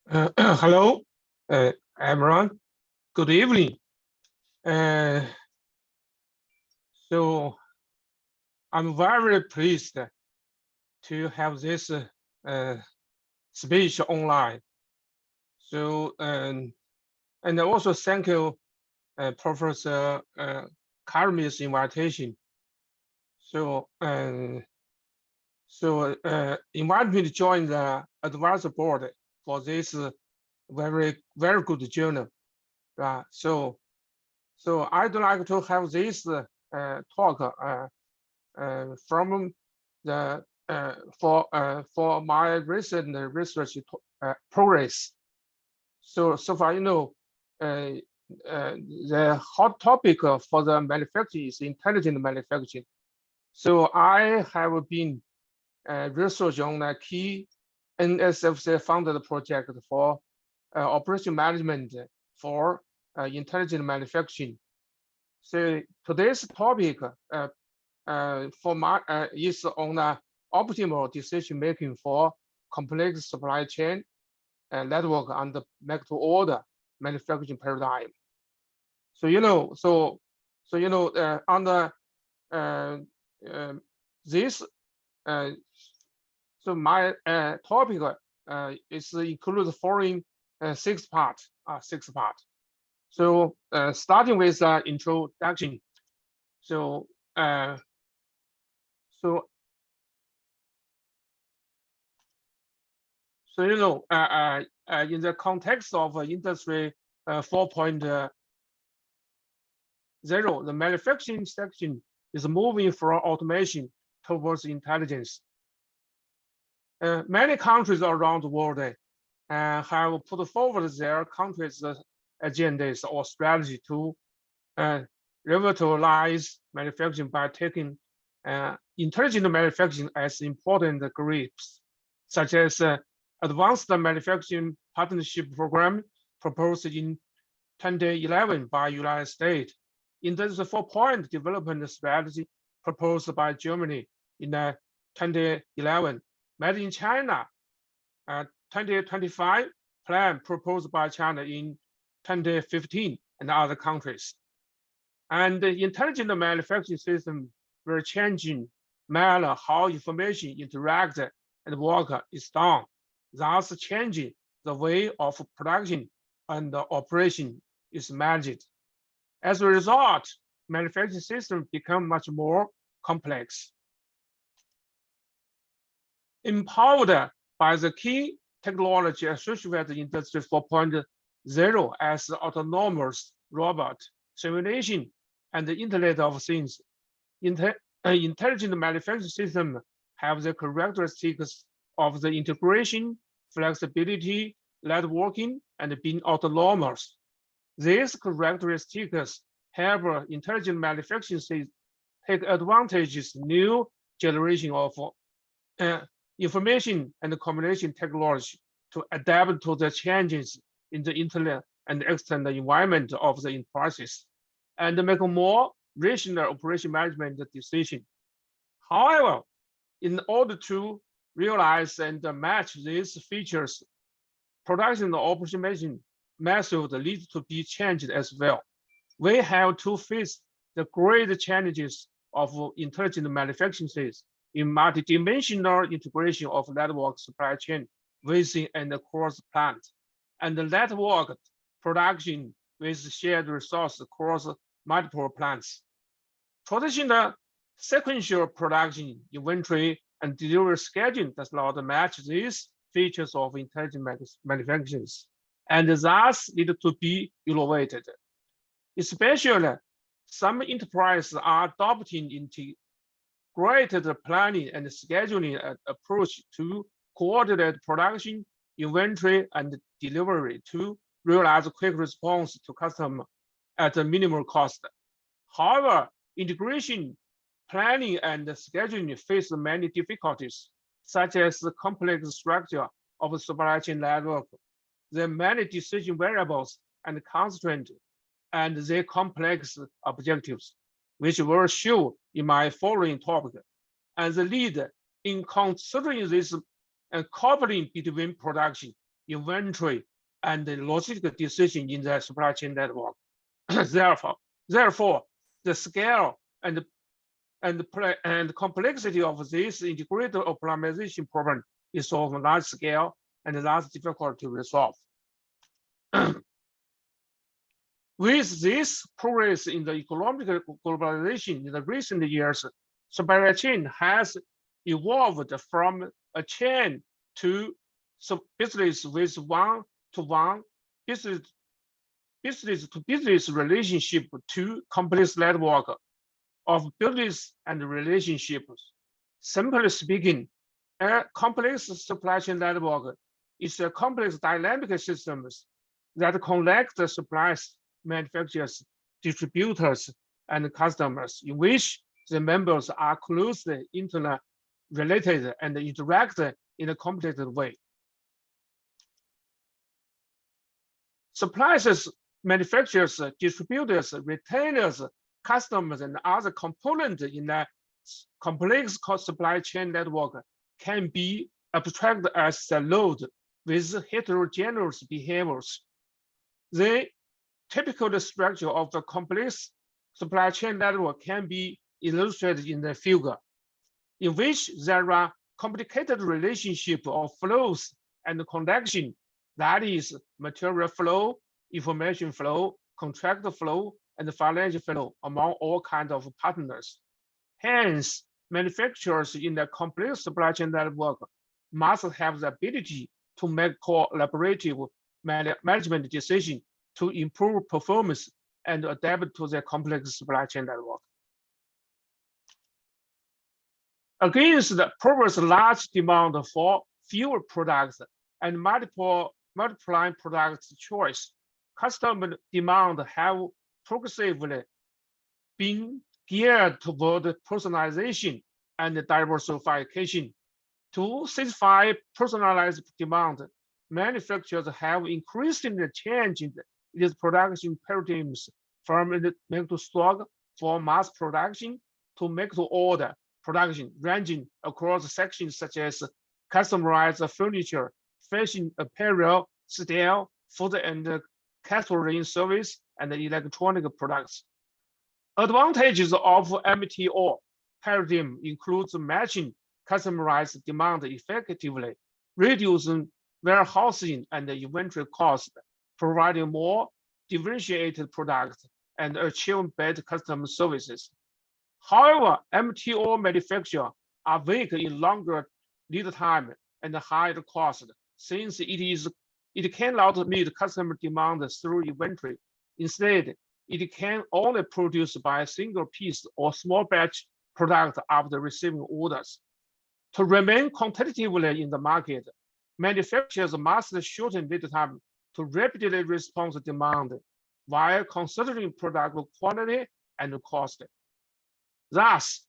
Hello, everyone. Good evening. Uh, so I'm very pleased to have this speech online. So and also thank you, Professor Karmi's invitation. So invite me to join the advisory board for this very good journal. Right. So I'd like to have this talk from the for my recent research progress. So far, the hot topic for the manufacturing is intelligent manufacturing. So I have been research on a key NSFC funded project for operation management for intelligent manufacturing. So today's topic for my is on optimal decision making for complex supply chain network and make-to-order manufacturing paradigm. So on the this so my topic is includes the following six parts. So starting with introduction. So so in the context of industry 4.0, the manufacturing section is moving from automation towards intelligence. Many countries around the world have put forward their country's agendas or strategy to revitalize manufacturing by taking intelligent manufacturing as important grips, such as Advanced Manufacturing Partnership Program proposed in 2011 by United States. Industry 4.0 development strategy proposed by Germany in 2011. Made in China 2025 plan proposed by China in 2015 and other countries. And the intelligent manufacturing system will changing manner how information interact and work is done, thus changing the way of production and operation is managed. As a result, manufacturing systems become much more complex. Empowered by the key technology associated with Industry 4.0 as autonomous robot, simulation, and the Internet of Things, intelligent manufacturing systems have the characteristics of the integration, flexibility, networking, and being autonomous. These characteristics help intelligent manufacturing systems take advantages new generation of information and communication technology to adapt to the changes in the internal and external environment of the enterprises and make a more rational operation management decision. However, in order to realize and match these features, production and operation management method needs to be changed as well. We have to face the great challenges of intelligent manufacturing systems in multidimensional integration of network supply chain within and across plant, and the network production with shared resource across multiple plants. Traditional sequential production, inventory, and delivery scheduling does not match these features of intelligent manufacturing, and thus need to be innovated. Especially, some enterprises are adopting integrated planning and scheduling approach to coordinate production, inventory, and delivery to realize quick response to customer at a minimal cost. However, integration, planning, and scheduling face many difficulties, such as the complex structure of the supply chain network, the many decision variables and constraints, and the complex objectives, which will show in my following topic, and the lead in considering this coupling between production, inventory, and the logistic decision in the supply chain network. Therefore, the scale and complexity of this integrated optimization problem is of large scale and that's difficult to resolve. With this progress in the economic globalization in the recent years, supply chain has evolved from a chain to business with one-to-one, business-to-business relationship to complex network of business and relationships. Simply speaking, a complex supply chain network is a complex dynamic systems that connect the suppliers, manufacturers, distributors, and customers, in which the members are closely interrelated and interact in a complicated way. Suppliers, manufacturers, distributors, retailers, customers, and other components in a complex supply chain network can be abstracted as a load with heterogeneous behaviors. The typical structure of the complex supply chain network can be illustrated in the figure, in which there are complicated relationships of flows and connection, that is, material flow, information flow, contract flow, and financial flow among all kinds of partners. Hence, manufacturers in the complex supply chain network must have the ability to make collaborative management decisions to improve performance and adapt to the complex supply chain network. Against the previous large demand for fewer products and multiplying products choice, customer demand have progressively been geared toward personalization and diversification. To satisfy personalized demand, manufacturers have increasingly changed its production paradigms from make to stock for mass production to make to order production, ranging across sections such as customized furniture, fashion apparel, steel, food and catering service, and electronic products. Advantages of MTO paradigm includes matching customized demand effectively, reducing warehousing and inventory costs, providing more differentiated products, and achieving better customer services. However, MTO manufacturers are weak in longer lead time and higher cost, since it cannot meet customer demand through inventory. Instead, it can only produce by a single piece or small batch product after receiving orders. To remain competitively in the market, manufacturers must shorten lead time to rapidly respond to demand while considering product quality and cost. Thus,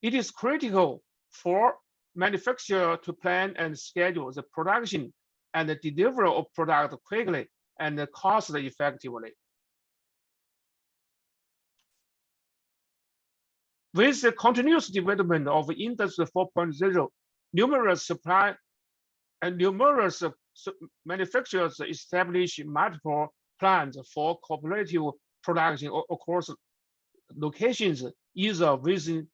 it is critical for manufacturers to plan and schedule the production and the delivery of product quickly and cost effectively. With the continuous development of Industry 4.0, numerous manufacturers establish multiple plants for cooperative production across locations, either within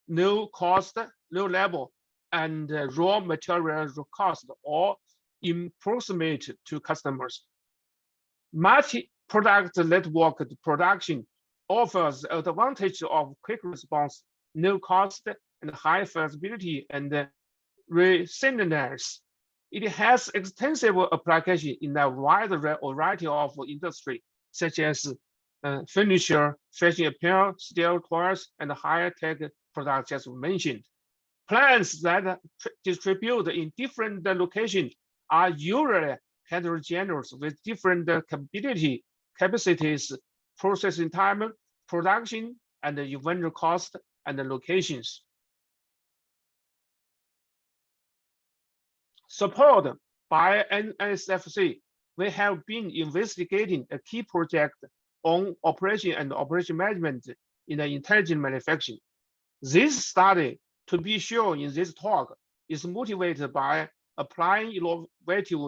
low cost, low level, and raw material cost, or in proximate to customers. Multi-product network production offers the advantage of quick response, no cost, and high flexibility and resilience. It has extensive application in a wide variety of industries, such as furniture, fashion apparel, steel toys, and high-tech products, as mentioned. Plants that distribute in different locations are usually heterogeneous with different capacities, processing time, production, and inventory cost and locations. Supported by NSFC, we have been investigating a key project on operation and operation management in the intelligent manufacturing. This study, to be shown in this talk, is motivated by applying innovative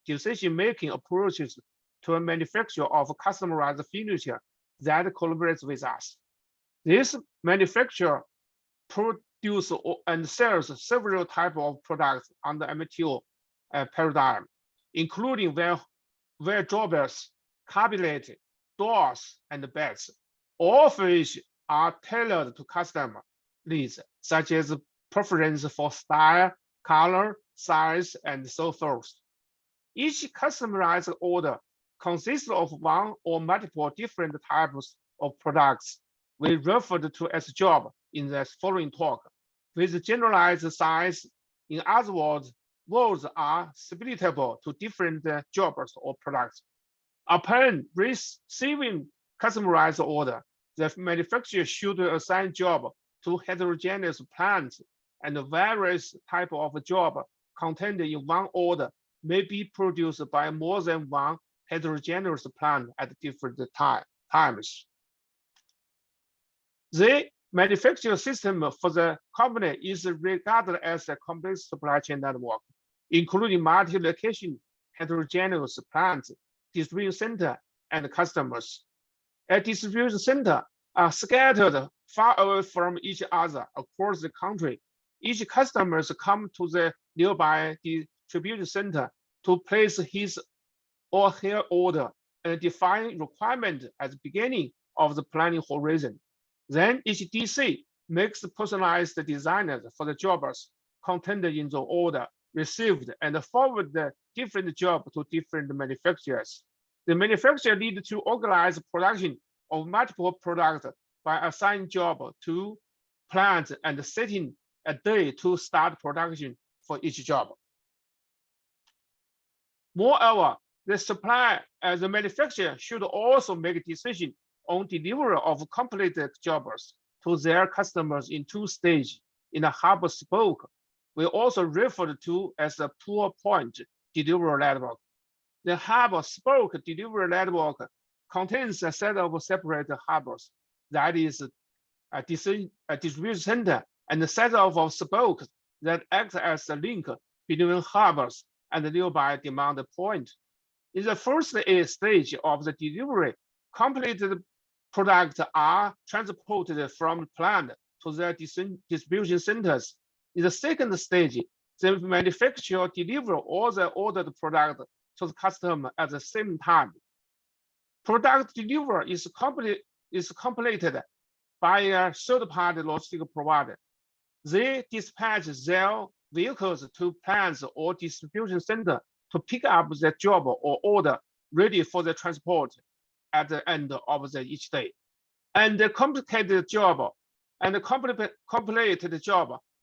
decision-making approaches to a manufacturer of customized furniture that collaborates with us. This manufacturer produces and sells several types of products under MTO paradigm, including wardrobes, cabinets, doors, and beds, all of which are tailored to customer needs, such as preference for style, color, size, and so forth. Each customized order consists of one or multiple different types of products we referred to as job in the following talk, with generalized size. In other words, words are splittable to different jobs or products. Upon receiving customized order, the manufacturer should assign job to heterogeneous plants, and various types of job contained in one order may be produced by more than one heterogeneous plant at different times. The manufacturing system for the company is regarded as a complex supply chain network, including multi-location heterogeneous plants, distribution center, and customers. A distribution center are scattered far away from each other across the country. Each customer comes to the nearby distribution center to place his or her order and define requirements at the beginning of the planning horizon. Then each DC makes personalized designs for the jobs contained in the order received and forward the different jobs to different manufacturers. The manufacturer needs to organize production of multiple products by assigning job to plants and setting a day to start production for each job. Moreover, the manufacturer should also make a decision on delivery of completed jobs to their customers in two stages in a hub spoke. We also refer to as a pull point delivery network. The hub spoke delivery network contains a set of separate hubs, that is a distribution center, and a set of spokes that act as a link between hubs and the nearby demand point. In the first stage of the delivery, completed products are transported from plant to the distribution centers. In the second stage, the manufacturer delivers all the ordered product to the customer at the same time. Product delivery is completed by a third-party logistic provider. They dispatch their vehicles to plants or distribution center to pick up the job or order ready for the transport at the end of each day. And the completed job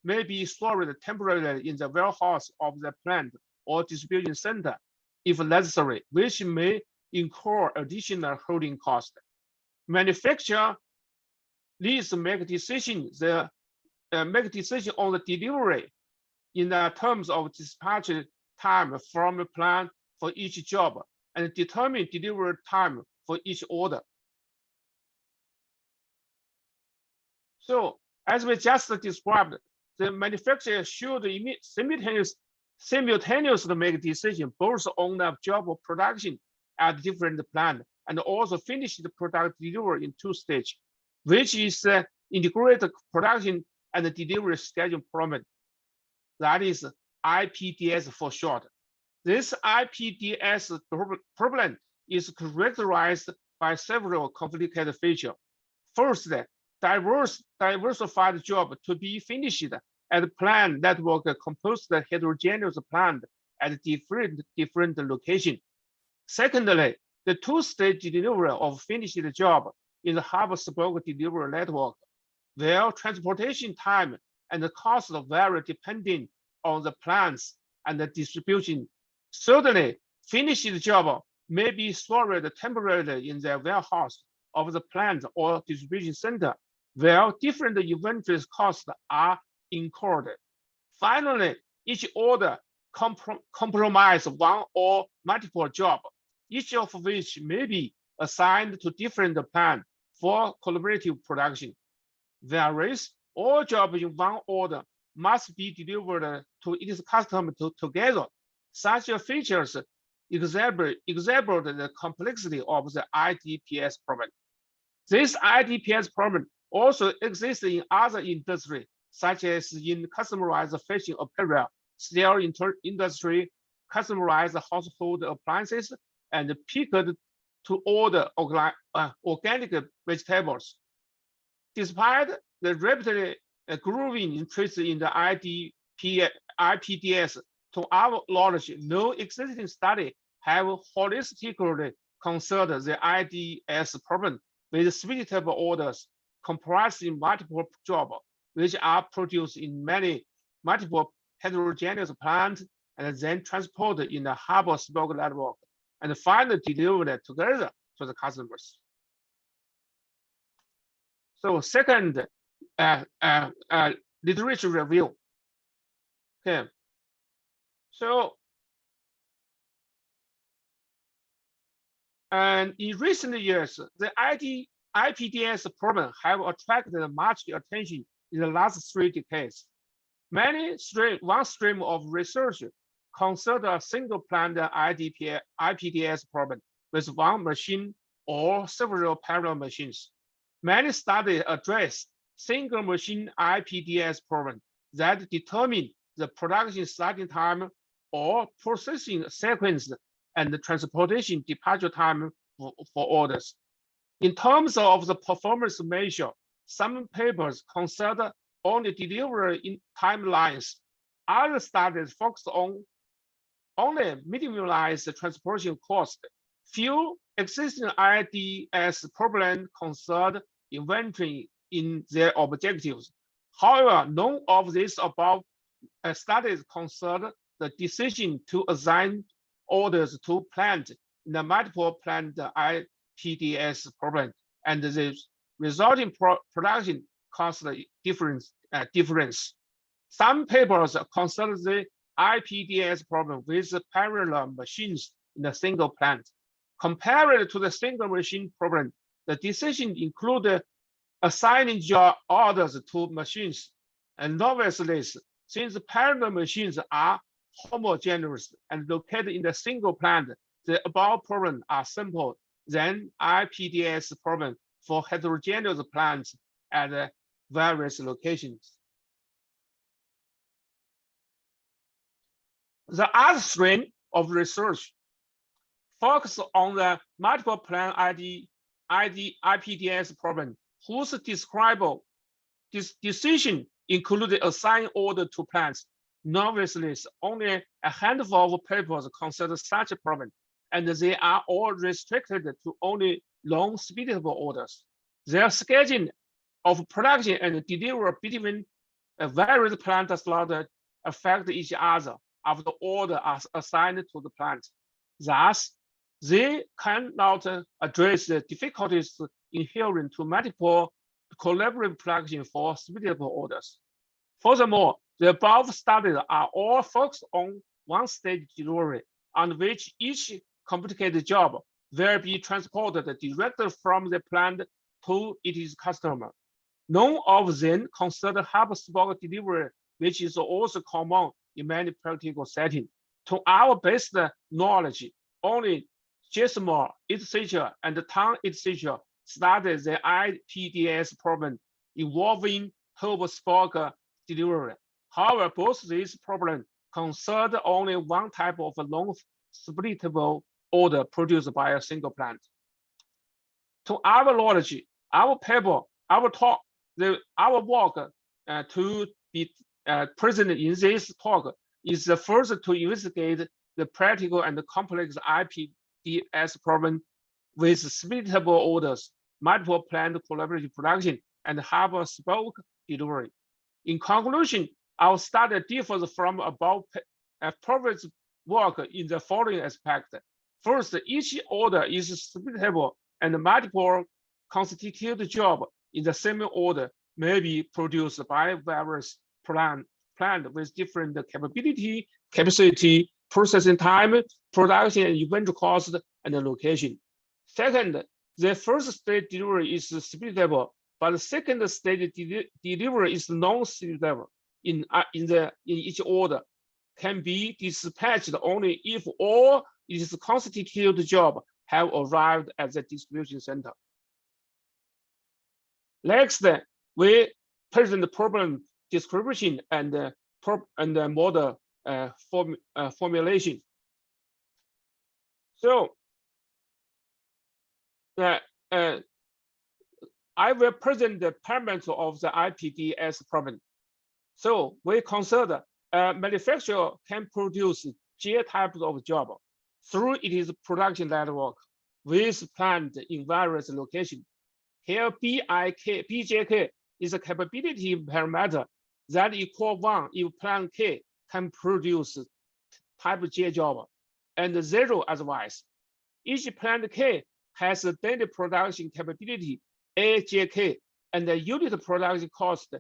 may be stored temporarily in the warehouse of the plant or distribution center if necessary, which may incur additional holding cost. Manufacturer needs to make a decision on the delivery in the terms of dispatch time from the plant for each job and determine delivery time for each order. So, as we just described, the manufacturer should simultaneously make a decision both on the job production at different plants and also finish the product delivery in two stages, which is integrated production and delivery schedule problem. That is IPDS for short. This IPDS problem is characterized by several complicated features. First, diversified job to be finished at a plant network composed of heterogeneous plant at different locations. Secondly, the two-stage delivery of finished job in the hub-spoke delivery network, where transportation time and the cost vary depending on the plants and the distribution. Thirdly, finished job may be stored temporarily in the warehouse of the plant or distribution center, where different inventory costs are incurred. Finally, each order compromises one or multiple jobs, each of which may be assigned to different plants for collaborative production. Whereas all jobs in one order must be delivered to its customer together. Such features exacerbate the complexity of the IDPS problem. This IDPS problem also exists in other industries, such as in customerized fashion apparel, steel industry, customerized household appliances, and picked-to-order organic vegetables. Despite the rapidly growing interest in the IPDS, to our knowledge, no existing study have holistically considered the IDS problem with split-table orders comprising multiple jobs, which are produced in multiple heterogeneous plants and then transported in the hub-spoke network and finally delivered together to the customers. So second, literature review. Okay. So, and in recent years, the IPDS problem have attracted much attention in the last 3 decades. One stream of research consider a single plant IPDS problem with one machine or several parallel machines. Many studies address single machine IPDS problem that determine the production starting time or processing sequence and the transportation departure time for orders. In terms of the performance measure, some papers consider only delivery in timelines. Other studies focus on only minimize the transportation cost. Few existing IDS problems consider inventory in their objectives. However, none of these above studies consider the decision to assign orders to plant in the multiple plant IPDS problem and the resulting production cost difference. Some papers consider the IPDS problem with parallel machines in a single plant. Compared to the single machine problem, the decision included assigning job orders to machines. And obviously, since parallel machines are homogeneous and located in a single plant, the above problems are simple than IPDS problem for heterogeneous plants at various locations. The other stream of research focus on the multiple plant IPDS problem, whose decision included assigning order to plants. Obviously, only a handful of papers consider such a problem, and they are all restricted to only long splittable orders. Their scheduling of production and delivery between various plant slots affect each other after the order are assigned to the plant. Thus, they cannot address the difficulties inherent to multiple collaborative production for splittable orders. Furthermore, the above studies are all focused on one-stage delivery, on which each complicated job will be transported directly from the plant to its customer. None of them consider hub-spoke delivery, which is also common in many practical settings. To our best knowledge, only Jesmer, etc., and Tang, etc., studied the IPDS problem involving hub-spoke delivery. However, both these problems consider only one type of long splittable order produced by a single plant. To our knowledge, our paper, our talk, our work to be present in this talk is the first to investigate the practical and complex IPDS problem with splittable orders, multiple plant collaborative production, and hub-spoke delivery. In conclusion, our study differs from above Prof's work in the following aspect. First, each order is splittable and multiple constituted jobs in the same order may be produced by various plants with different capability, capacity, processing time, production and inventory cost, and location. Second, the first stage delivery is splittable, but the second stage delivery is non-splittable in each order. can be dispatched only if all its constituted jobs have arrived at the distribution center. Next, we present the problem description and model formulation. So I will present the parameters of the IPDS problem. So we consider a manufacturer can produce J types of job through its production network with plant in various locations. Here, BJK is a capability parameter that equals 1 if plant K can produce type J job, and 0 otherwise. Each plant K has a daily production capability AJK and the unit production cost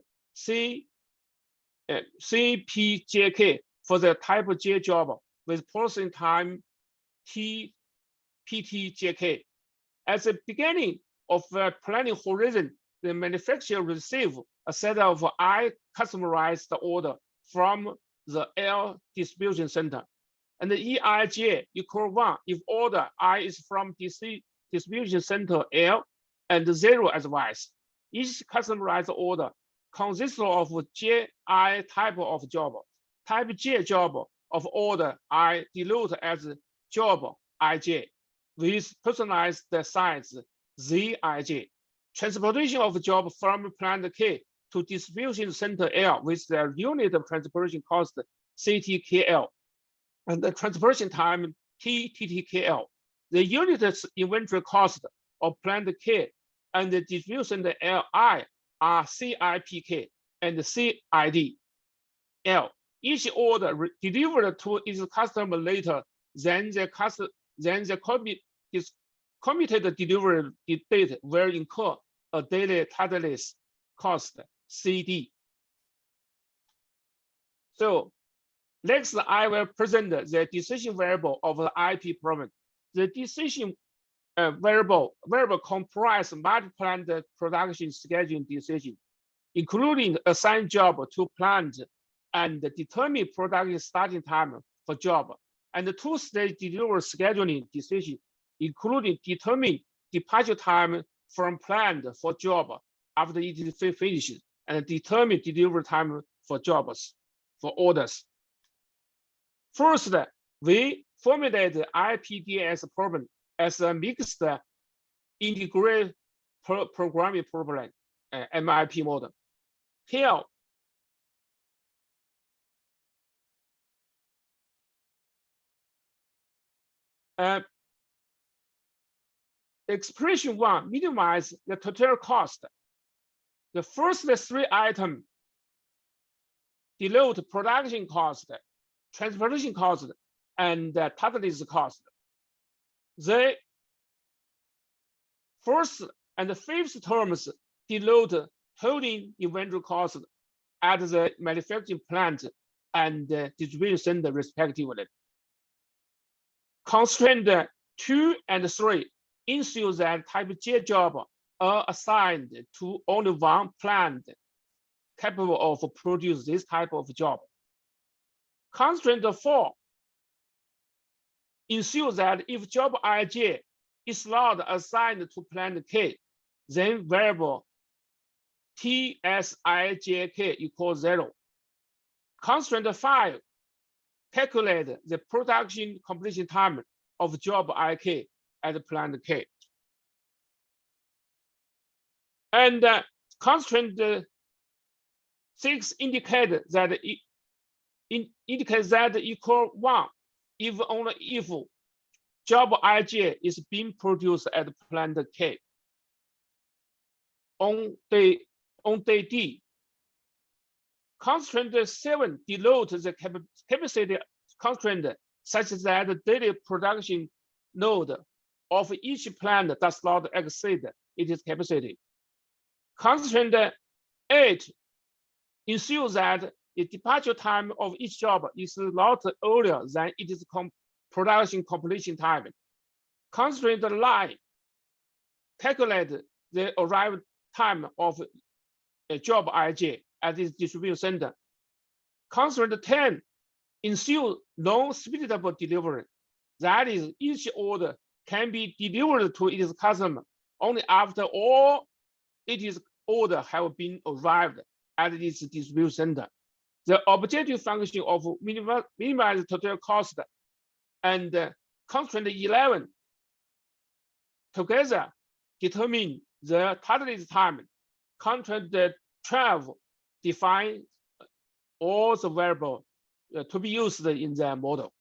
CPJK for the type J job with processing time PTJK. At the beginning of the planning horizon, the manufacturer receives a set of I customized order from the L distribution center. And the EIJ equal 1 if order I is from DC distribution center L and 0 otherwise. Each customized order consists of JI type of job. Type J job of order I denote as job IJ with personalized size ZIJ. Transportation of job from plant K to distribution center L with the unit of transportation cost CTKL and the transportation time TTKL. The unit inventory cost of plant K and the distribution center LI are CIPK and CID L. Each order delivered to its customer later than the committed delivery date will incur a daily tardiness cost CD. So next, I will present the decision variable of the IP problem. The decision variable comprise multi-plant production scheduling decision, including assign job to plant and determine production starting time for job, and the two-stage delivery scheduling decision, including determine departure time from plant for job after it is finished, and determine delivery time for jobs, for orders. First, we formulate the IPDS problem as a mixed integrated programming problem, MIP model. Here, expression 1 minimizes the total cost. The first 3 items denote production cost, transportation cost, and tardiness cost. The first and the 5th terms denote holding inventory cost at the manufacturing plant and distribution center respectively. Constraint 2 and 3 ensure that type J job are assigned to only one plant capable of producing this type of job. Constraint 4 ensure that if job IJ is not assigned to plant K, then variable TSIJK equals 0. Constraint 5 calculate the production completion time of job IK at plant K. And constraint 6 indicate that equal 1 if only if job IJ is being produced at plant K. On day D, constraint 7 denotes the capacity constraint such that the daily production node of each plant does not exceed its capacity. Constraint 8 ensures that the departure time of each job is not earlier than its production completion time. Constraint 9 calculate the arrival time of a job IJ at its distribution center. Constraint 10 ensure non-splittable delivery. That is, each order can be delivered to its customer only after all its order have been arrived at its distribution center. The objective function of minimize total cost and constraint 11 together determine the target time. Constraint 12 define all the variables to be used in the model.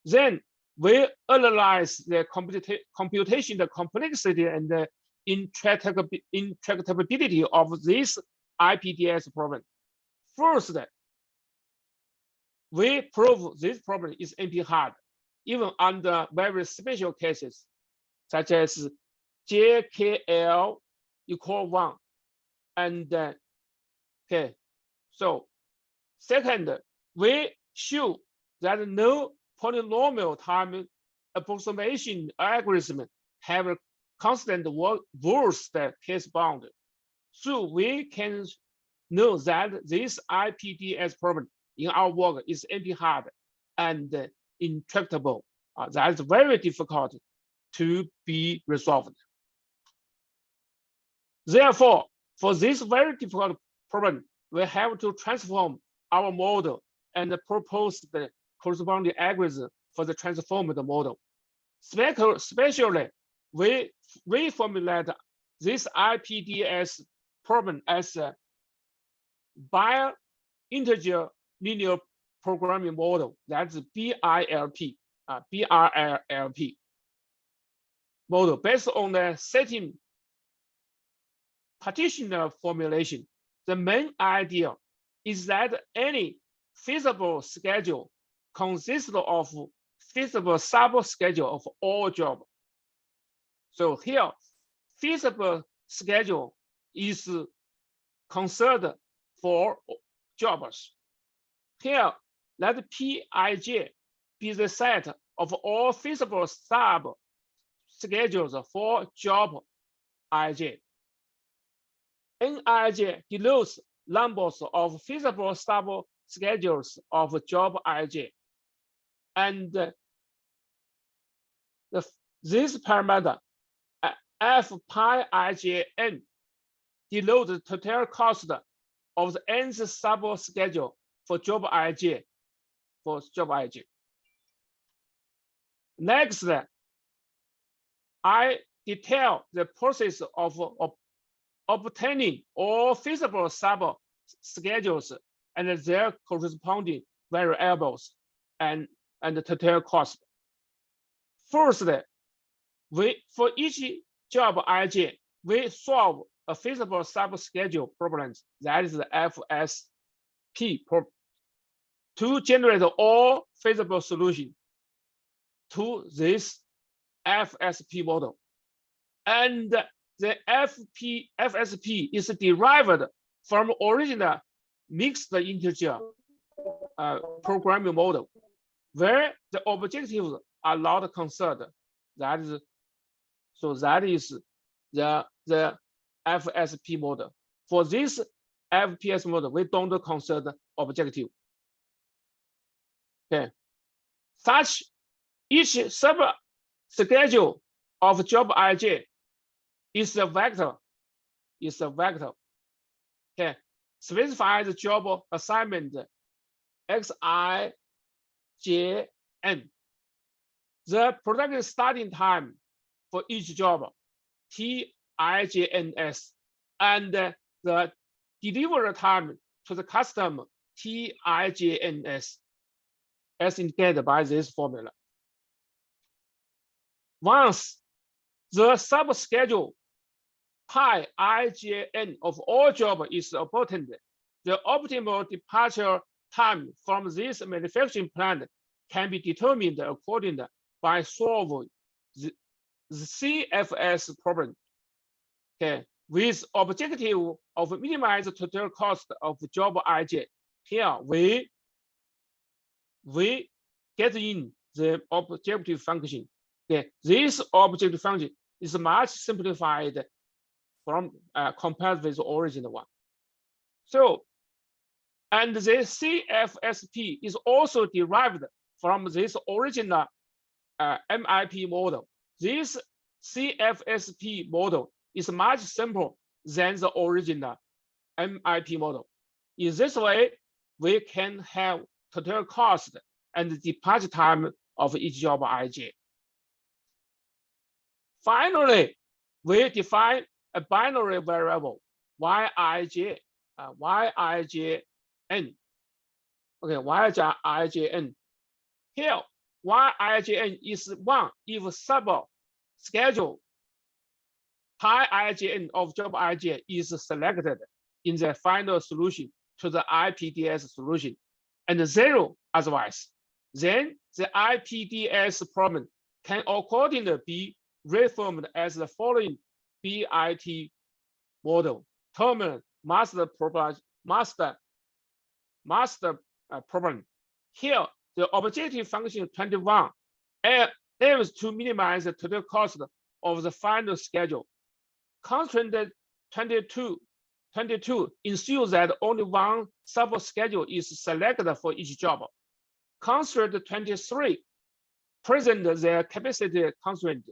Then we analyze the computational complexity and the intractability of this IPDS problem. First, we prove this problem is NP-hard, even under very special cases, such as JKL equal 1. And okay, so second, we show that no polynomial time approximation algorithm have a constant worst case bound. So we can know that this IPDS problem in our work is NP-hard and intractable. That's very difficult to be resolved. Therefore, for this very difficult problem, we have to transform our model and propose the corresponding algorithm for the transformed model. Especially, we reformulate this IPDS problem as a bi-integer linear programming model. That's BILP model based on the setting partitioner formulation. The main idea is that any feasible schedule consists of feasible sub-schedule of all jobs. So here, feasible schedule is considered for jobs. Here, let Pij be the set of all feasible sub-schedules for job Ij. Nij denotes numbers of feasible sub-schedules of job Ij. And this parameter f pi ijn denotes the total cost of the nth sub-schedule for job Ij. Next, I detail the process of obtaining all feasible sub-schedules and their corresponding variables and the total cost. First, for each job Ij, we solve a feasible sub-schedule problem, that is the FSP problem, to generate all feasible solutions to this FSP model. And the FSP is derived from original mixed integer programming model, where the objectives are not considered. That is the FSP model. For this FPS model, we don't consider objective. Okay, such each sub-schedule of job Ij is a vector. Okay, specify the job assignment Xi, J, N. The projected starting time for each job Tijns, and the delivery time to the customer Tijns, as indicated by this formula. Once the sub-schedule pi ijn of all jobs is obtained, the optimal departure time from this manufacturing plant can be determined accordingly by solving the CFS problem. Okay, with objective of minimize total cost of job Ij. Here we get in the objective function. Okay, this objective function is much simplified from compared with the original one. So And the CFSP is also derived from this original MIP model. This CFSP model is much simpler than the original MIP model. In this way, we can have total cost and departure time of each job IJ. Finally, we define a binary variable Yij, Yijn. Okay, Yijn. Here, Yijn is 1 if sub-schedule high Ijn of job Ij is selected in the final solution to the IPDS solution, and 0 otherwise. Then the IPDS problem can accordingly be reformed as the following BIT model: terminal master problem. Here, the objective function 21 aims to minimize the total cost of the final schedule. Constraint 22 ensures that only one sub-schedule is selected for each job. Constraint 23 presents the capacity constraint.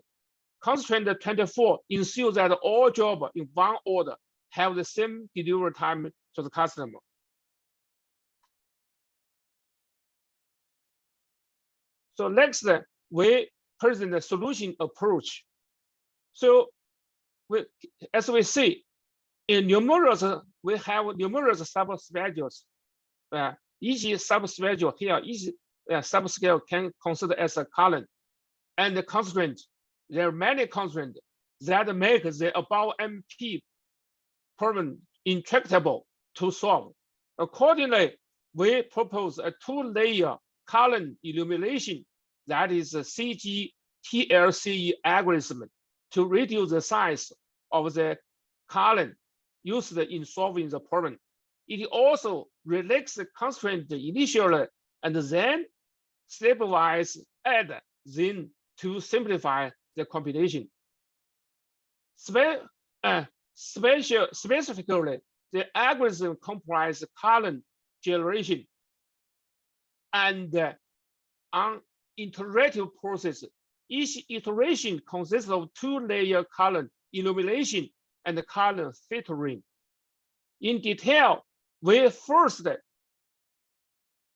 Constraint 24 ensures that all jobs in one order have the same delivery time to the customer. So next, we present the solution approach. So as we see, in numerous, we have numerous sub-schedules. Each sub-schedule here, each sub-schedule can consider as a column. And the constraint, there are many constraints that make the above MP problem intractable to solve. Accordingly, we propose a 2-layer column illumination, that is a CG-TLCE algorithm, to reduce the size of the column used in solving the problem. It also relaxes the constraint initially and then stabilize add then to simplify the computation. Specifically, the algorithm comprises column generation and an iterative process. Each iteration consists of 2-layer column illumination and column filtering. In detail, we first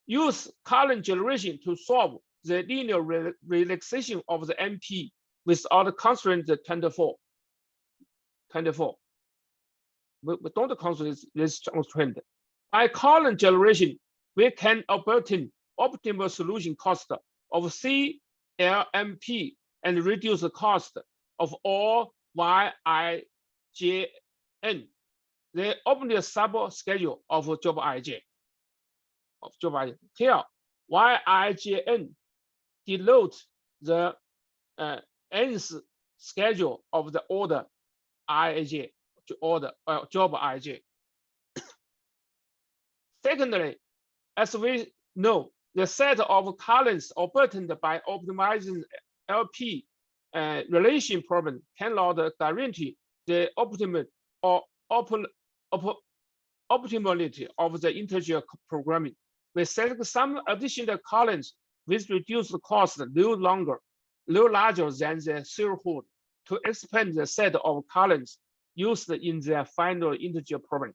use column generation to solve the linear relaxation of the MP without constraint 24. We don't constrain this constraint. By column generation, we can obtain optimal solution cost of CLMP and reduce the cost of all Yijn, the optimal sub-schedule of job Ij. Here, Yijn denotes the nth schedule of the order Ij, job Ij. Secondly, as we know, the set of columns obtained by optimizing LP relation problem cannot guarantee the optimality of the integer programming. We select some additional columns with reduced cost no larger than the threshold to expand the set of columns used in the final integer problem.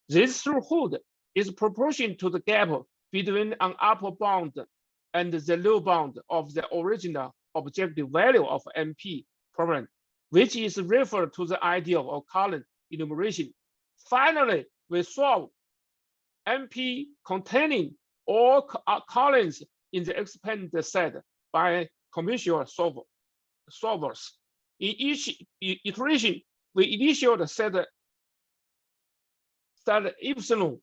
This threshold is proportional to the gap between an upper bound and the lower bound of the original objective value of MP problem, which is referred to the idea of column enumeration. Finally, we solve MP containing all columns in the expanded set by commercial solvers. In each iteration, we initiate the set epsilon,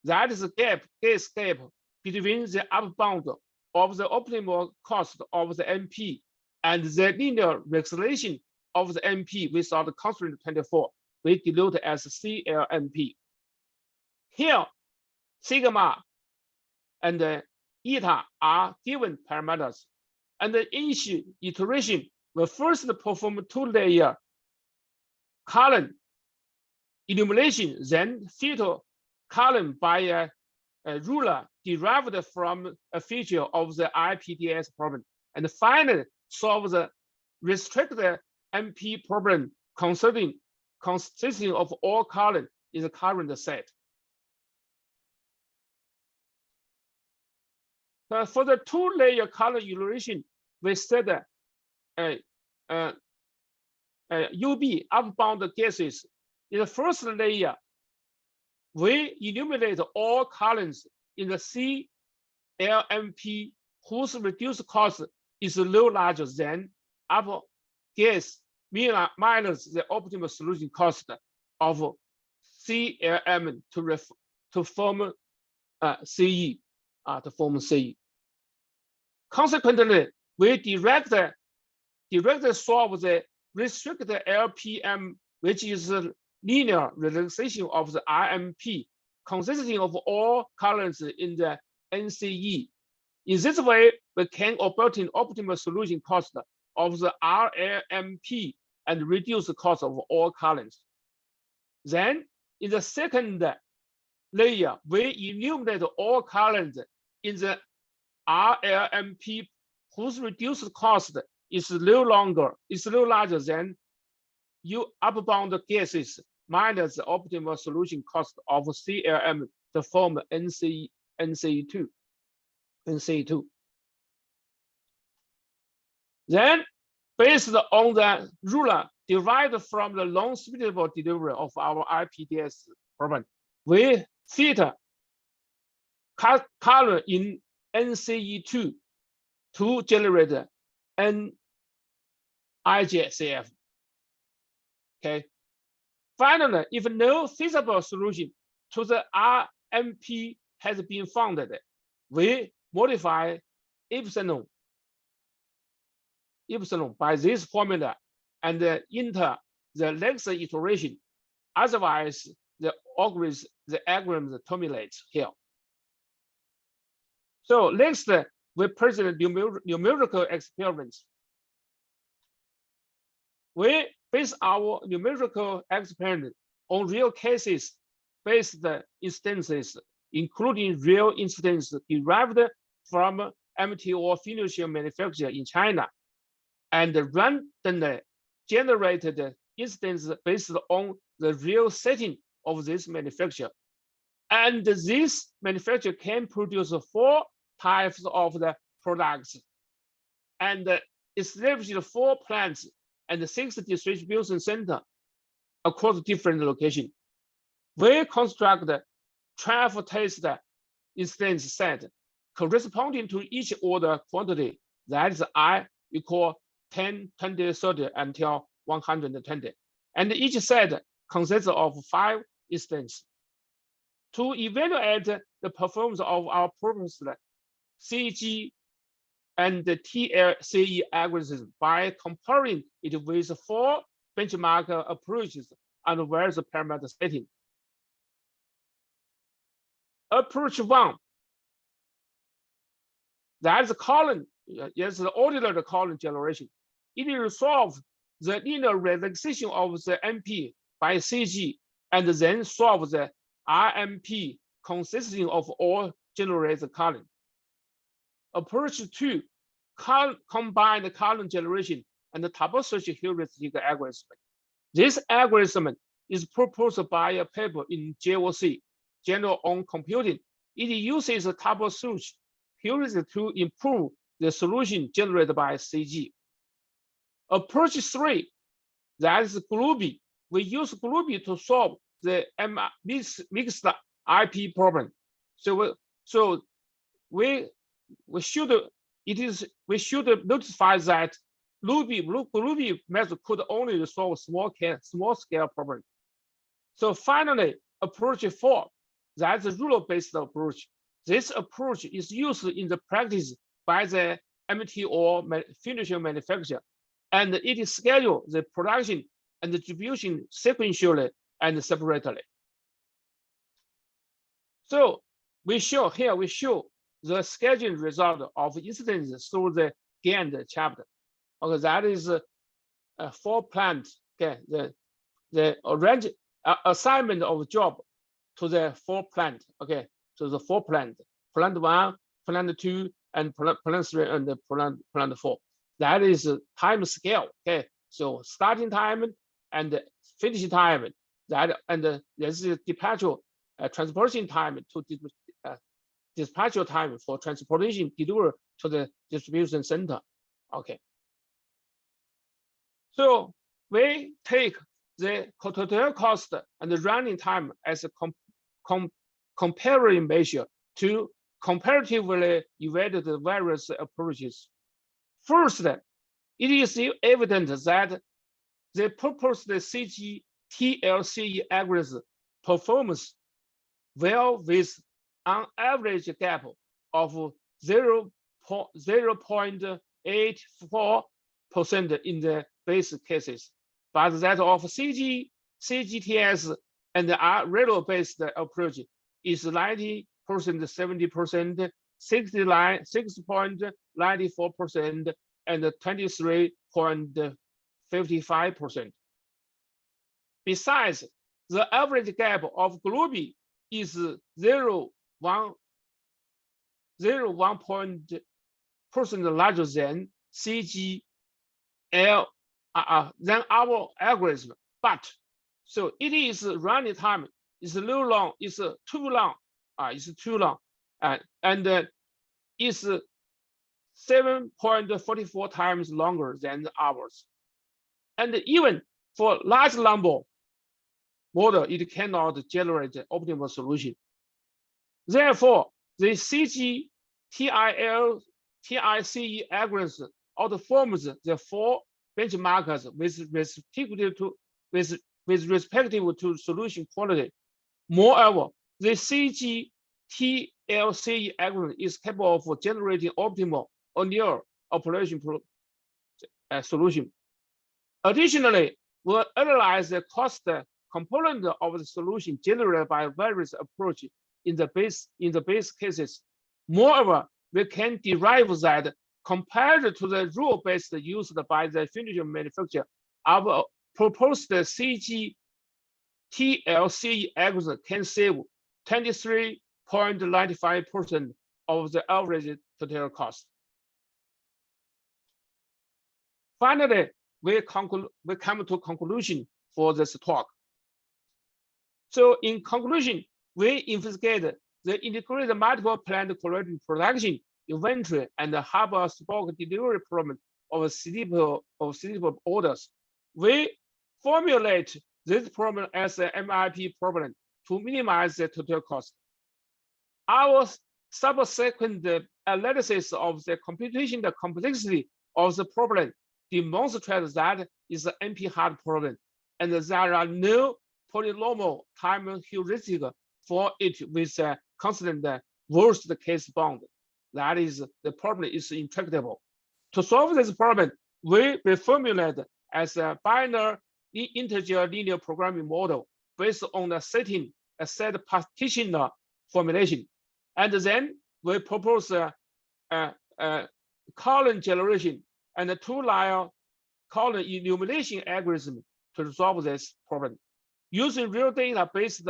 that is the gas gap between the upper bound of the optimal cost of the MP and the linear relaxation of the MP without constraint 24. We denote as CLMP. Here, sigma and eta are given parameters, and in each iteration will first perform 2-layer column illumination, then filter column by a ruler derived from a feature of the IPDS problem, and finally solve the restricted MP problem consisting of all columns in the current set. For the two-layer column evaluation, we set UB upbound gases. In the first layer, we enumerate all columns in the CLMP whose reduced cost is no larger than up gas minus the optimal solution cost of CLM to form CE. Consequently, we directly solve the restricted LPM, which is a linear relaxation of the RMP, consisting of all columns in the NCE. In this way, we can obtain optimal solution cost of the RLMP and reduce the cost of all columns. Then, in the second layer, we enumerate all columns in the RLMP whose reduced cost is no larger than U upbound gases minus the optimal solution cost of CLM to form NCE2. Then, based on the ruler derived from the non-splittable delivery of our IPDS problem, we fit column in NCE2 to generate NIJCF. Okay. Finally, if no feasible solution to the RMP has been found, we modify epsilon by this formula and enter the next iteration. Otherwise, the algorithm terminates here. So next, we present numerical experiments. We base our numerical experiment on real cases based instances, including real instances derived from MTO finisher manufacturer in China, and randomly generated instances based on the real setting of this manufacturer. And this manufacturer can produce 4 types of the products and established 4 plants and 6 distribution centers across different locations. We construct 12 test instance set corresponding to each order quantity, that is I equal 10, 20, 30 until 120. And each set consists of 5 instances. To evaluate the performance of our proposed CG and the TLCE algorithm by comparing it with 4 benchmark approaches and various parameter setting. Approach 1, that's column, yes, the ordinary column generation. It resolves the linear relaxation of the MP by CG and then solve the RMP consisting of all generated column. Approach 2, combine the column generation and the table search heuristic algorithm. This algorithm is proposed by a paper in JOC, Journal on Computing. It uses a table search heuristic to improve the solution generated by CG. Approach 3, that is Glooby. We use Glooby to solve the mixed IP problem. So we should notify that Glooby method could only solve small scale problem. So finally, approach 4, that's a rule-based approach. This approach is used in the practice by the MTO finisher manufacturer, and it schedules the production and distribution sequentially and separately. So we show the scheduling result of incidents through the Gantt chapter. Okay, that is 4 plants. Okay, the assignment of job to the 4 plant. Okay, to the 4 plants: plant 1, plant 2, and plant 3, and plant 4. That is time scale. Okay, so starting time and finishing time. That and this is departure transportation time to dispatch time for transportation delivery to the distribution center. Okay. So we take the total cost and the running time as a comparing measure to comparatively evaluate the various approaches. First, it is evident that the proposed CG-TLCE algorithm performs well with an average gap of 0.84% in the base cases, but that of CGTS and the ReLO-based approach is 90%, 70%, 6.94%, and 23.55%. Besides, the average gap of Globi is 0.1% larger than CGL than our algorithm, but so it is running time is too long, is too long, and is 7.44 times longer than ours. And even for large number model, it cannot generate the optimal solution. Therefore, the CG-TLCE algorithm outperforms the 4 benchmarks with respective to solution quality. Moreover, the CG-TLCE algorithm is capable of generating optimal or near operation solution. Additionally, we'll analyze the cost component of the solution generated by various approaches in the base cases. Moreover, we can derive that compared to the rule-based used by the finished manufacturer, our proposed CG-TLCE algorithm can save 23.95% of the average total cost. Finally, we come to conclusion for this talk. So in conclusion, we investigate the integrated multiple plant quality production, inventory, and the hub stock delivery problem of CDP orders. We formulate this problem as an MIP problem to minimize the total cost. Our subsequent analysis of the computational complexity of the problem demonstrates that it's an NP-hard problem, and there are no polynomial time heuristic for it with a constant worst case bound. That is, the problem is intractable. To solve this problem, we reformulate as a binary integer linear programming model based on the setting a set partitioner formulation. And then we propose a column generation and a 2-layer column illumination algorithm to resolve this problem. Using real data-based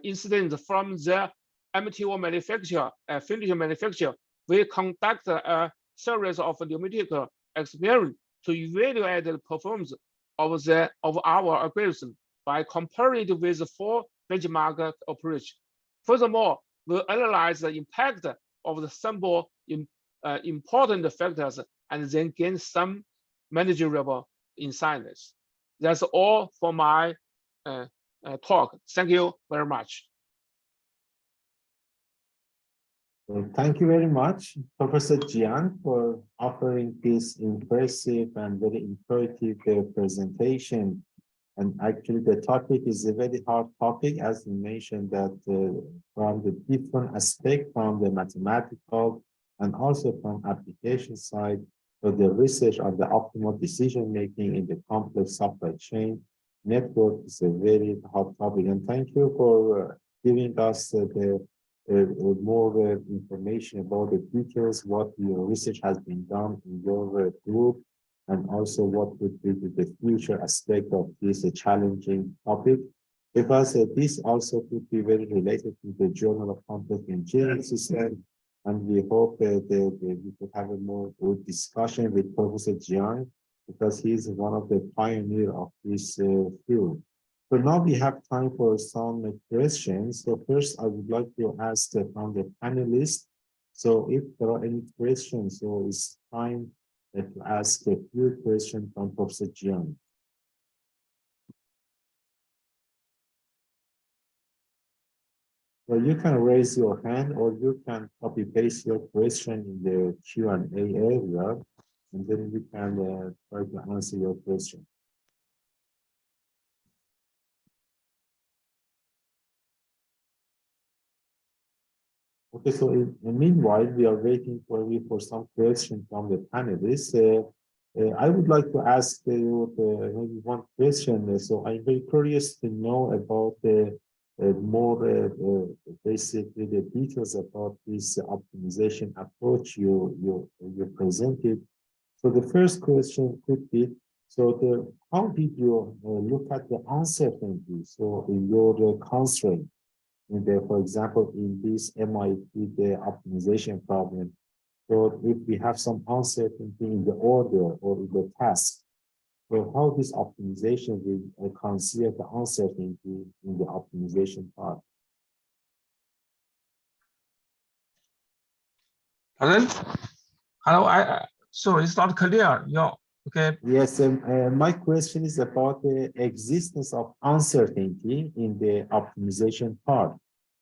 incidents from the MTO manufacturer, finished manufacturer, we conduct a series of numerical experiments to evaluate the performance of our algorithm by comparing it with the 4 benchmark approach. Furthermore, we analyze the impact of the sample important factors and then gain some managerial insights. That's all for my talk. Thank you very much. Well, thank you very much, Professor Jiang, for offering this impressive and very informative presentation. And actually, the topic is a very hard topic, as you mentioned, that from the different aspects, from the mathematical and also from application side, so the research on the optimal decision making in the complex supply chain network is a very hot topic. And thank you for giving us the more information about the details, what your research has been done in your group, and also what would be the future aspect of this challenging topic. because this also could be very related to the Journal of Complex Engineering System, and we hope that we could have a more good discussion with Professor Jiang, because he is one of the pioneers of this field. So now we have time for some questions. So first, I would like to ask from the panelists. So if there are any questions, so it's time to ask a few questions from Professor Jiang. So you can raise your hand, or you can copy paste your question in the Q&A area, and then we can try to answer your question. Okay, so in the meanwhile, we are waiting for some questions from the panelists. I would like to ask you maybe one question. So I'm very curious to know about the more basically the details about this optimization approach you presented. So the first question could be, so how did you look at the uncertainty? So in your constraint, in the, for example, in this MIT, the optimization problem. So if we have some uncertainty in the order or in the task, so how this optimization will consider the uncertainty in the optimization part? Pardon? Hello, so it's not clear. Yeah, okay. Yes, my question is about the existence of uncertainty in the optimization part.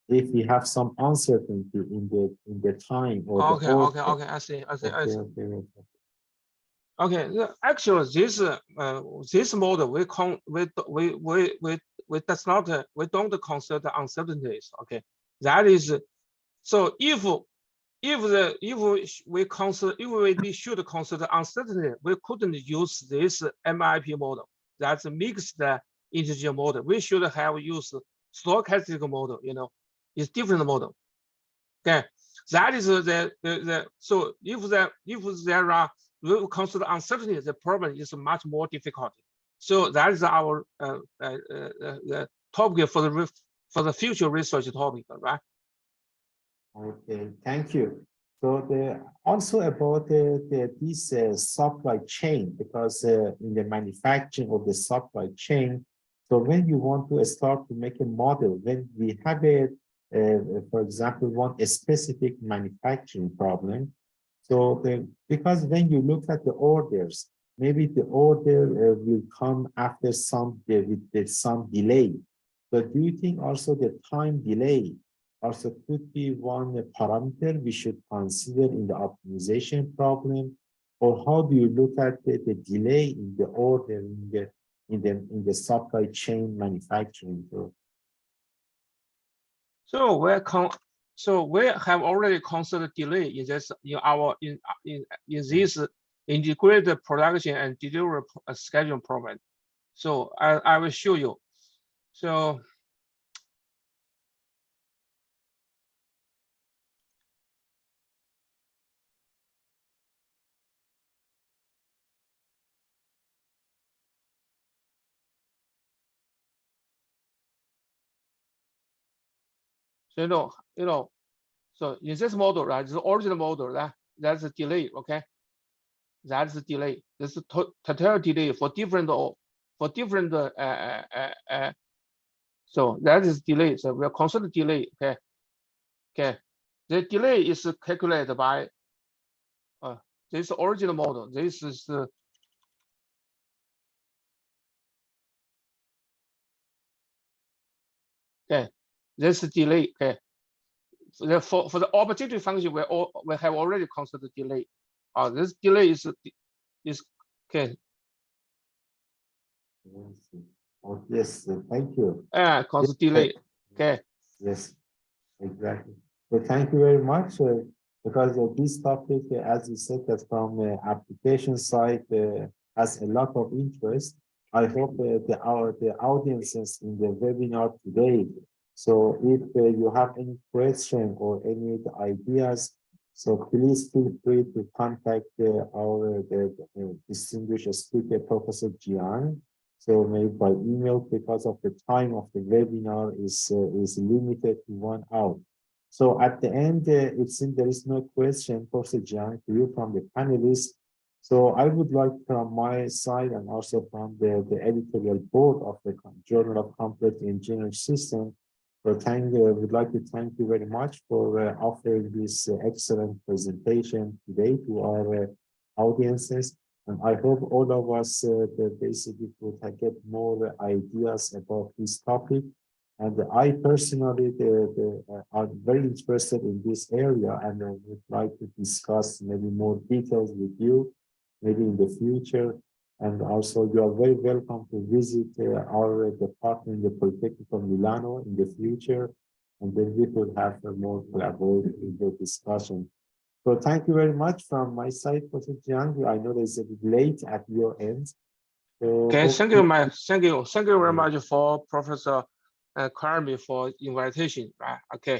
If we have some uncertainty in the time or Okay, the order. okay, I see. Okay. Okay, actually, this model we don't consider uncertainties. Okay, that is, so if we should consider uncertainty, we couldn't use this MIP model. That's a mixed integer model. We should have used stochastic model. You know, it's different model. Okay, that is so if there are, we consider uncertainty, the problem is much more difficult. So that is our topic for the future research topic, right? Okay, thank you. So also about this supply chain, because in the manufacturing of the supply chain, so when you want to start to make a model, when we have for example, a specific manufacturing problem, so because when you look at the orders, maybe the order will come after with some delay. But do you think also the time delay also could be one parameter we should consider in the optimization problem? Or how do you look at the delay in the order in the supply chain manufacturing? So we have already considered delay in this this integrated production and delivery schedule problem. So I will show you. So so in this model, right, the original model, that's a delay, okay? That's a delay. This is total delay for different so that is delay. So we are consider delay, okay? Okay. The delay is calculated by this original model. This is okay. This delay, okay. For the objective function, we have already considered delay. This delay is okay. Oh, yes, thank you. Consider delay. Okay. Yes, exactly. So thank you very much, because this topic, as you said, that from application side has a lot of interest. I hope the audiences in the webinar today. So if you have any question or any ideas, so please feel free to contact our distinguished speaker, Professor Jiang. So maybe by email, because of the time of the webinar is limited to 1 hour. So at the end, it seems there is no question, Professor Jiang, to you from the panelists. So I would like from my side and also from the editorial board of the Journal of Complex Engineering System, would like to thank you very much for offering this excellent presentation today to our audiences. And I hope all of us basically would get more ideas about this topic. And I personally are very interested in this area and would like to discuss maybe more details with you, maybe in the future. And also you are very welcome to visit our department in the Polytechnico Milano in the future. And then we could have a more collaborative discussion. So thank you very much from my side, Professor Jiang. I know it's a bit late at your end. So Okay, thank you, thank you very Yeah. much for Professor Karmi for invitation. Right? Okay.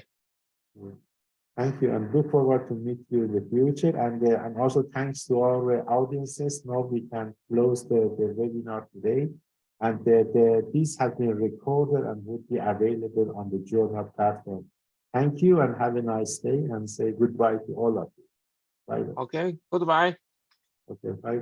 Thank you, and look forward to meet you in the future. And also thanks to our audiences. Now we can close the webinar today. And this has been recorded and would be available on the journal platform. Thank you and have a nice day, and say goodbye to all of you. Bye. Okay, goodbye. Okay, bye.